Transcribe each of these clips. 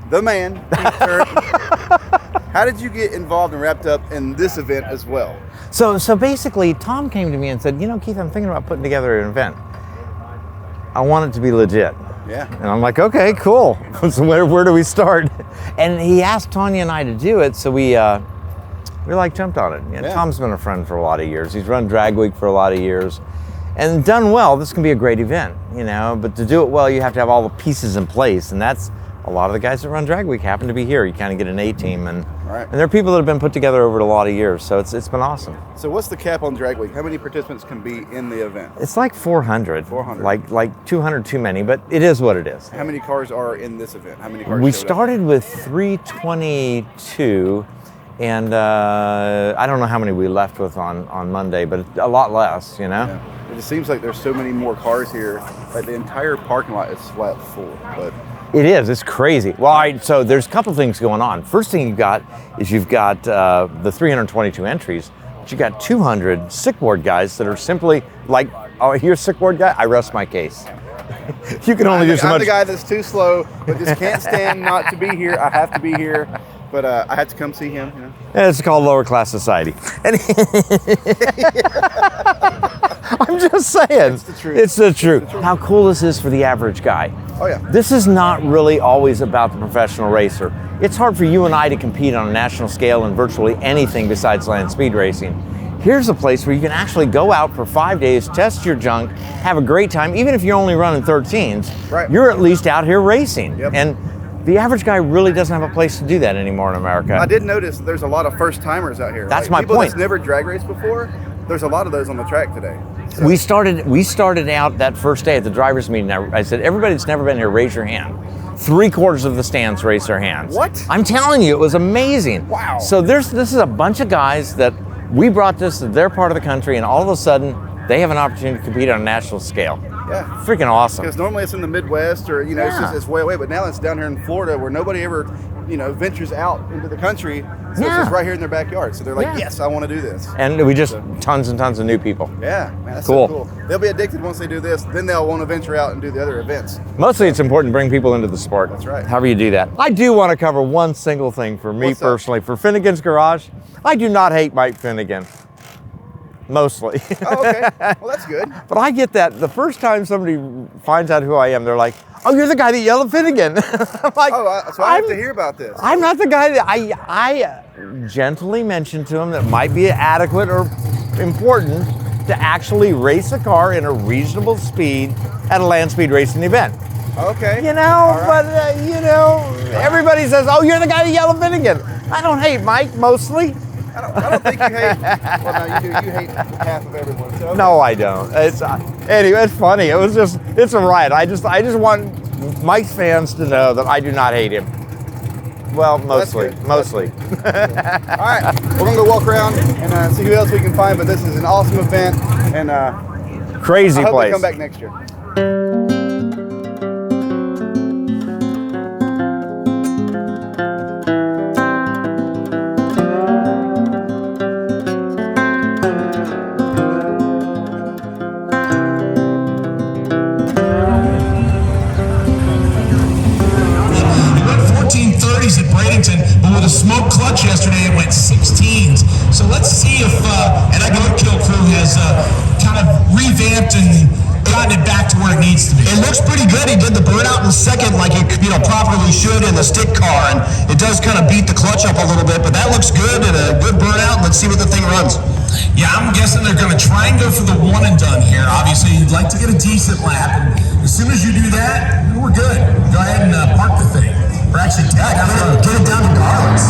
the man, Keith Turk. How did you get involved and wrapped up in this event as well? So basically, Tom came to me and said, you know, Keith, I'm thinking about putting together an event. I want it to be legit. Yeah. And I'm like, okay, cool. So where do we start? And he asked Tanya and I to do it, so we like jumped on it. You know, Yeah. Tom's been a friend for a lot of years. He's run Drag Week for a lot of years. And done well, this can be a great event, you know, but to do it well, you have to have all the pieces in place. And that's a lot of the guys that run Drag Week happen to be here. You kind of get an A-team. And there are people that have been put together over a lot of years. So it's been awesome. So what's the cap on Drag Week? How many participants can be in the event? It's like 400. 400. Like 200 too many, but it is what it is. How many cars are in this event? How many cars We showed up? started with 322. And I don't know how many we left with on Monday, but a lot less, you know? Yeah. It just seems like there's so many more cars here. Like the entire parking lot is flat full. But It is, it's crazy. Well, all right, so there's a couple things going on. First thing you've got the 322 entries, but you got 200 sickboard guys that are simply like, oh, here's a sickboard guy, I rest my case. You can only do so much. I'm the guy that's too slow, but just can't stand not to be here. I have to be here. But I had to come see him. You know? And it's called lower class society. And I'm just saying. It's the truth. It's the truth. How cool this is for the average guy. Oh, yeah. This is not really always about the professional racer. It's hard for you and I to compete on a national scale in virtually anything besides land speed racing. Here's a place where you can actually go out for 5 days, test your junk, have a great time. Even if you're only running 13s, Right. you're at least out here racing. Yep. And the average guy really doesn't have a place to do that anymore in America. I did notice there's a lot of first timers out here. That's like my people point. That's never drag raced before. There's a lot of those on the track today. So, We started out that first day at the drivers' meeting. I said, everybody that's never been here, raise your hand. 3/4 of the stands raised their hands. What? I'm telling you, it was amazing. Wow. So this is a bunch of guys that we brought this to their part of the country, and all of a sudden, they have an opportunity to compete on a national scale. yeah. Freaking awesome. Because normally it's in the Midwest or, you know, Yeah. it's way away. But now it's down here in Florida where nobody ever, you know, ventures out into the country. So it's Yeah. just right here in their backyard. So they're like, Yeah. yes, I want to do this. And we just, tons and tons of new people. Yeah, man, that's Cool. so cool. They'll be addicted once they do this. Then they'll want to venture out and do the other events. Mostly it's important to bring people into the sport. That's right. However you do that. I do want to cover one single thing for me What's that? personally. For Finnegan's Garage, I do not hate Mike Finnegan. Mostly. Oh, okay. Well, that's good. But I get that the first time somebody finds out who I am, they're like, oh, you're the guy that yelled at Finnegan. I'm like, So I have to hear about this. I'm not the guy that I gently mentioned to him that might be adequate or important to actually race a car in a reasonable speed at a land speed racing event. Okay. You know, All right. but you know, everybody says, oh, you're the guy that yelled at Finnegan. I don't hate Mike, mostly. I don't think you hate. Well, no, you do. You hate half of everyone. So, okay. No, I don't. It's anyway. It's funny. It's a riot. I just want Mike's fans to know that I do not hate him. Well, mostly. good. Mostly. All right, we're gonna go walk around and see who else we can find. But this is an awesome event, and Crazy I hope place. they come back next year. At Bradenton, but with a smoke clutch yesterday, it went 16s. So let's see if and that Roadkill crew has kind of revamped and gotten it back to where it needs to be. It looks pretty good. He did the burnout in second like it properly should in the stick car, and it does kind of beat the clutch up a little bit, but that looks good and a good burnout. Let's see what the thing runs. Yeah, I'm guessing they're going to try and go for the one and done here. Obviously, you'd like to get a decent lap, and as soon as you do that, we're good. Go ahead and park the thing. Or actually, Dad, get it down to Garland's.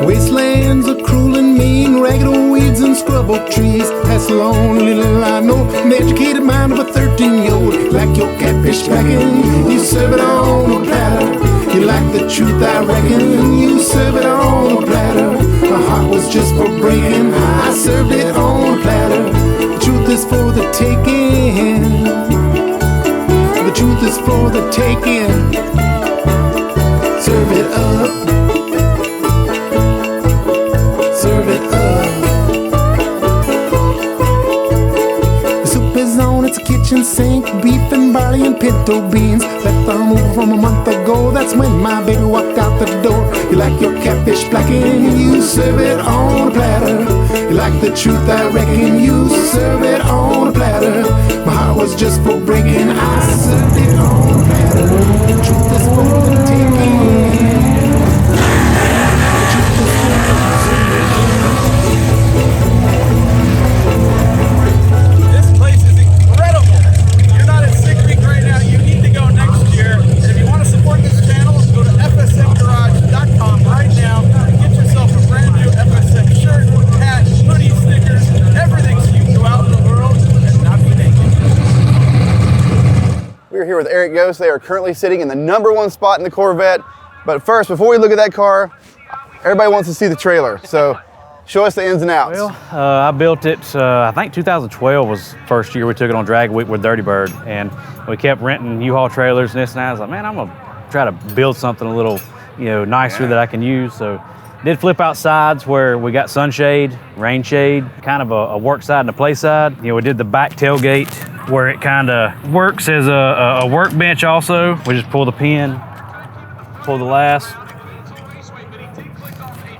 Wastelands are cruel and mean, ragged old weeds and scrub oak trees. That's the only little I know. An educated mind of a 13-year-old, like your cat catfish blackened, you serve it on a platter. You like the truth, I reckon, you serve it on a platter. My heart was just for breaking, I served it on a platter. The truth is for the taking. The truth is for the taking. Serve it up. Serve it up. The soup is on its kitchen sink. Beef and barley and pinto beans. Left on over from a month ago. That's when my baby walked out the door. You like your catfish blackened, you serve it on a platter. You like the truth, I reckon, you serve it on a platter. My heart was just for breaking, I served it on a platter. The truth is for the taking. The truth is for the This place is incredible. If you're not at Sick Week right now, you need to go next year. And if you want to support this channel, go to fsmgarage.com right now and get yourself a brand new FSM shirt, hat, hoodie, stickers, everything so you can go out in the world and not be naked. We're here with Eric Yost. They are currently sitting in the #1 spot in the Corvette. But first, before we look at that car, everybody wants to see the trailer. So show us the ins and outs. Well, I built it, I think 2012 was the first year we took it on Drag Week with Dirty Bird, and we kept renting U-Haul trailers and this and that. I was like, man, I'm gonna try to build something a little, nicer that I can use. So did flip out sides where we got sunshade, rain shade, kind of a work side and a play side. We did the back tailgate where it kind of works as a workbench also. We just pull the pin, pull the last,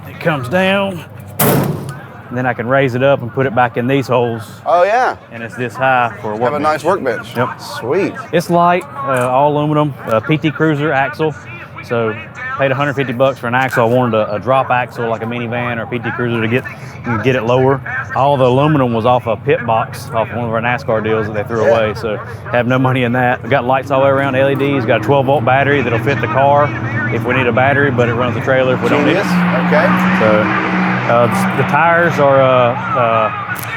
it comes down, and then I can raise it up and put it back in these holes, Oh yeah, and it's this high for a workbench. have a nice workbench. Yep. Sweet. It's light, all aluminum, PT Cruiser axle. So paid $150 for an axle. I wanted a drop axle like a minivan or a PT Cruiser to get it lower. All the aluminum was off a pit box off one of our NASCAR deals that they threw away. So have no money in that. We got lights all the way around, LEDs. Got a 12-volt battery that'll fit the car if we need a battery, but it runs the trailer if we don't need it. Okay. So the tires are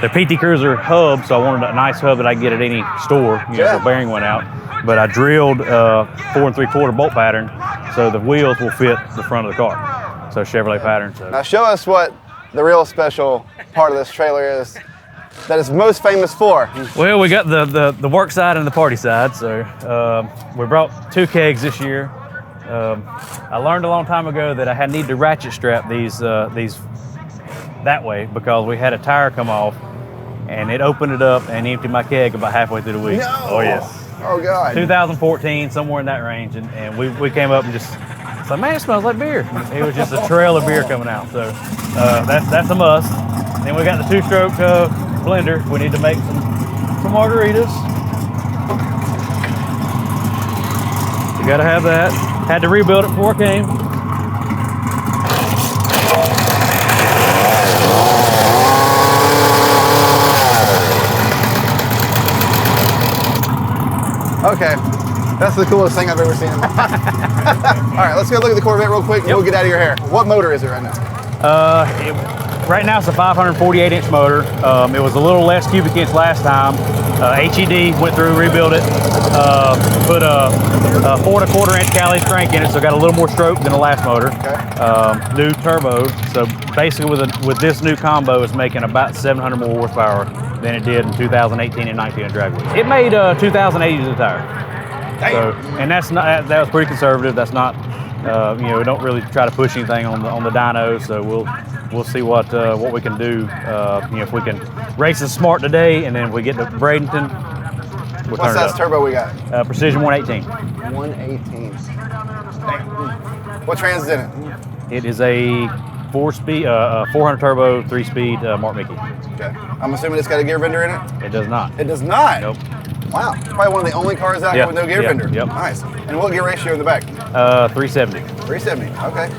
the PT Cruiser hub, so I wanted a nice hub that I can get at any store, if a bearing went out. But I drilled 4 3/4 bolt pattern, so the wheels will fit the front of the car. So Chevrolet pattern. So. Now show us what the real special part of this trailer is that it's most famous for. Well, we got the work side and the party side. So we brought 2 kegs this year. I learned a long time ago that I need to ratchet strap these that way because we had a tire come off and it opened it up and emptied my keg about halfway through the week. No. Oh yes. Oh God. 2014, somewhere in that range, and we came up and just said, man, it smells like beer. It was just a trail of beer coming out. So that's a must. Then we got the 2-stroke blender. We need to make some margaritas. You gotta have that. Had to rebuild it before it came. Okay, that's the coolest thing I've ever seen in my life. All right, let's go look at the Corvette real quick and we'll get out of your hair. What motor is it right now? Right now it's a 548-inch motor. It was a little less cubic inch last time. HED went through, rebuilt it, put a 4 1/4-inch Cali crank in it, so it got a little more stroke than the last motor. Okay. New turbo, so basically with this new combo, it's making about 700 more horsepower than it did in 2018 and 19 on Drag Week. It made 2,080 to the tire. So, and that was pretty conservative. That's not, we don't really try to push anything on the dyno. So we'll see what we can do. If we can race it smart today, and then if we get to Bradenton, we'll What turn it size up. turbo we got? Precision 118. 118. What trans is in it? It is a 4-speed, 400 turbo, 3-speed Mark Mickey. Okay. I'm assuming it's got a gear fender in it? It does not. It does not? Nope. Wow. Probably one of the only cars out here with no gear fender. Yep. Nice. And what gear ratio in the back? 370. 370. Okay.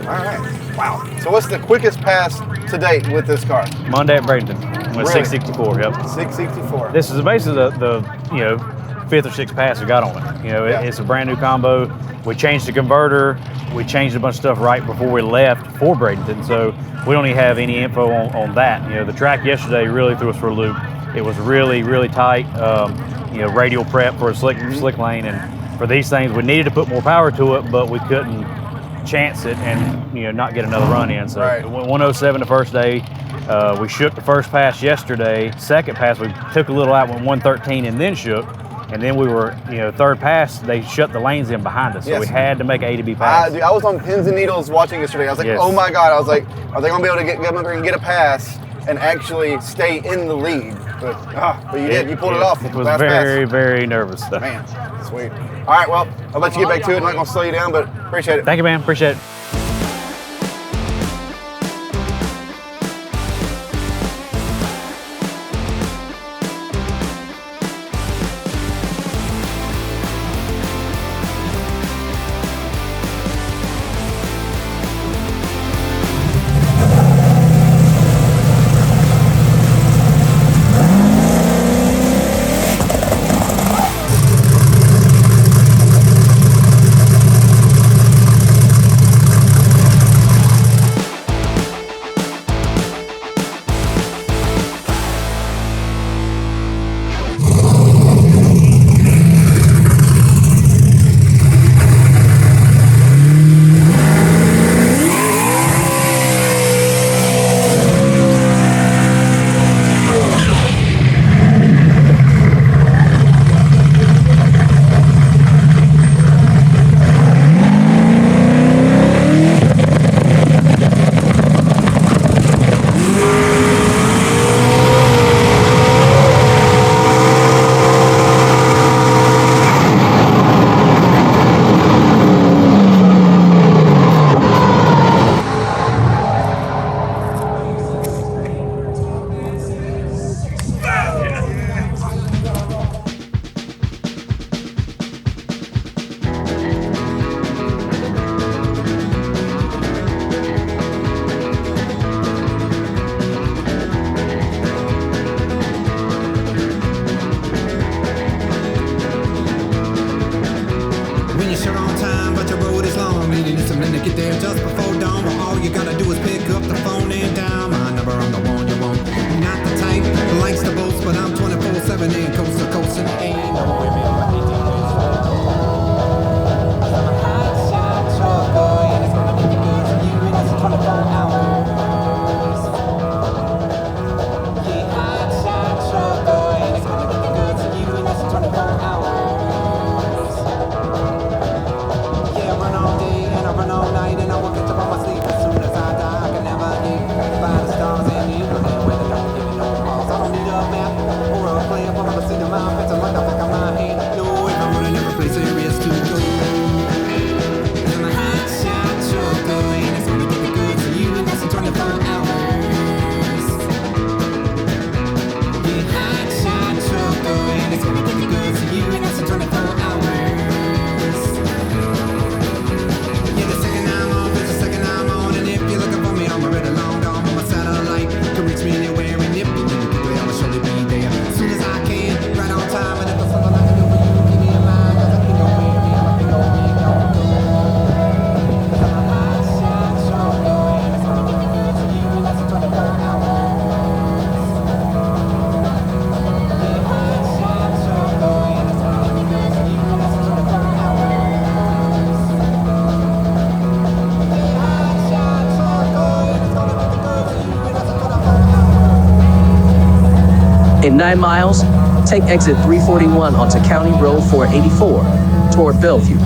All right. Wow. So what's the quickest pass to date with this car? Monday at Bradenton. Went Really? 664. Yep. 664. This is basically the 5th or 6th pass we got on it. It's a brand new combo. We changed the converter. We changed a bunch of stuff right before we left for Bradenton, so we don't even have any info on that. The track yesterday really threw us for a loop. It was really, really tight. radial prep for a slick lane. And for these things, we needed to put more power to it, but we couldn't chance it and not get another run in. So Right. it went 107 the first day. We shook the first pass yesterday. Second pass, we took a little out, went 113 and then shook. And then we were, third pass, they shut the lanes in behind us. So Yes. we had to make an A to B pass. Dude, I was on pins and needles watching yesterday. I was like, Yes. oh my God. I was like, are they going to be able to get up there and get a pass and actually stay in the lead? But you did. You pulled it off. It was Last very, pass. very nervous stuff. Man, sweet. All right, well, I'll let you get back to it. I'm not going to slow you down, but appreciate it. Thank you, man. Appreciate it. When you're short on time, but your road is long, and you need something to get there just before dawn. But all you gotta do is pick up the phone and dial my number. I'm the one you want. Not the type who likes to boast, but I'm 24/7 and coast to coast, and ain't no women. Hot shot trucker, and it's gonna make it good for you, and it's 24 hours. Yeah, hot shot trucker, and it's gonna make it good for you, and it's 24 hours. Yeah, I run all day and I run all night, and I won't get to my sleep as soon as I die. I can never get by the stars and the internet where they don't give me no calls. I don't need a map or a plan for me to see the mile fence and like the back of my hand. No, if I run, I never place areas to go. I'm a hot shot trucker, and it's gonna get good for you, and that's in 24 hours. Yeah, hot shot trucker, and it's gonna get good for you, and that's in 24 hours. Yeah, the second I'm off is the second I'm on, and if you're looking for me, I'm already long gone. On my satellite, you can reach me anywhere, and if you need quickly, I'll surely be there as soon as I can, right on time. And if there's something I can do for you, keep me in mind, 'cause I think I'll be I'm a big old man, don't go. 'Cause I'm a hot shot trucker, and it's gonna get good for you, and that's in 24 hours. Yeah, hot shot trucker, and it's gonna get good for you, and that's in 24 hours. In 9 miles, take exit 341 onto County Road 484 toward Bellevue.